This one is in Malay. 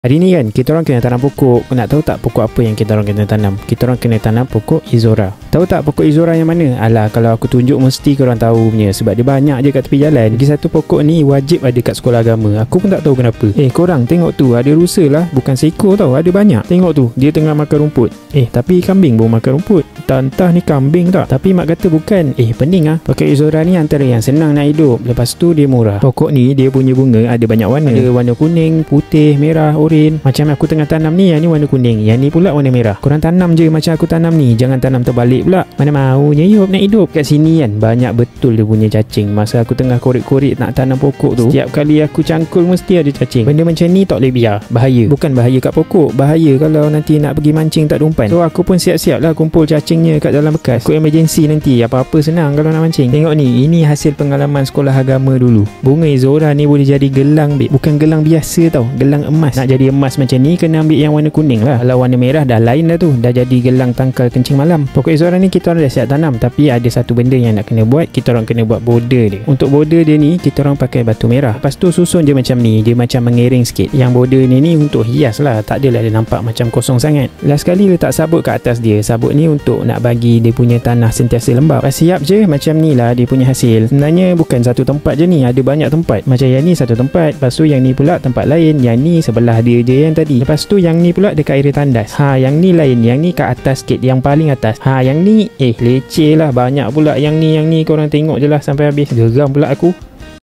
Hari ni kan kita orang kena tanam pokok. Nak tahu tak pokok apa yang kita orang kena tanam? Kita orang kena tanam pokok Izora. Tahu tak pokok Izora yang mana? Alah, kalau aku tunjuk mesti korang tahu punya, sebab dia banyak je kat tepi jalan. Lagi satu pokok ni wajib ada kat sekolah agama. Aku pun tak tahu kenapa. Korang tengok tu, ada rusa lah, bukan seekor tau, ada banyak. Tengok tu, dia tengah makan rumput. Tapi kambing pun makan rumput. Entah ni kambing tak? Tapi mak kata bukan. Pening ah. Pokok Izora ni antara yang senang nak hidup. Lepas tu dia murah. Pokok ni dia punya bunga ada banyak warna. Ada warna kuning, putih, merah, oren. Macam aku tengah tanam ni, yang ni warna kuning, yang ni pula warna merah. Korang tanam je macam aku tanam ni. Jangan tanam terbalik pula. Mana maunya nak hidup. Kat sini kan banyak betul dia punya cacing. Masa aku tengah korek-korek nak tanam pokok tu, setiap kali aku cangkul mesti ada cacing. Benda macam ni tak boleh biar. Bahaya. Bukan bahaya kat pokok, bahaya kalau nanti nak pergi mancing tak ada umpan. So aku pun siap-siap lah kumpul cacingnya kat dalam bekas. Aku emergency nanti, apa-apa senang kalau nak mancing. Tengok ni, ini hasil pengalaman sekolah agama dulu. Bunga Izora ni boleh jadi gelang, bukan gelang biasa tau, gelang emas. Nak jadi emas macam ni kena ambil yang warna kuning lah. Kalau warna merah dah lain dah tu, dah jadi gelang tangkal kencing malam. Pokok Izora ni kita orang dah siap tanam, tapi ada satu benda yang nak kena buat. Kita orang kena buat border dia. Untuk border dia ni kita orang pakai batu merah. Lepas tu susun dia macam ni, dia macam mengiring sikit. Yang border ni untuk hias lah, tak adalah dia nampak macam kosong sangat. Last kali letak sabut kat atas dia. Sabut ni untuk nak bagi dia punya tanah sentiasa lembap. Siap je macam ni lah dia punya hasil. Sebenarnya bukan satu tempat je ni, ada banyak tempat. Macam yang ni satu tempat, lepas tu yang ni pula tempat lain, yang ni sebelah dia je yang tadi. Lepas tu yang ni pula dekat air tandas. Yang ni lain, yang ni kat atas sikit, yang paling atas. Yang ni leceh lah, banyak pula yang ni korang tengok je lah sampai habis. Geram pula aku.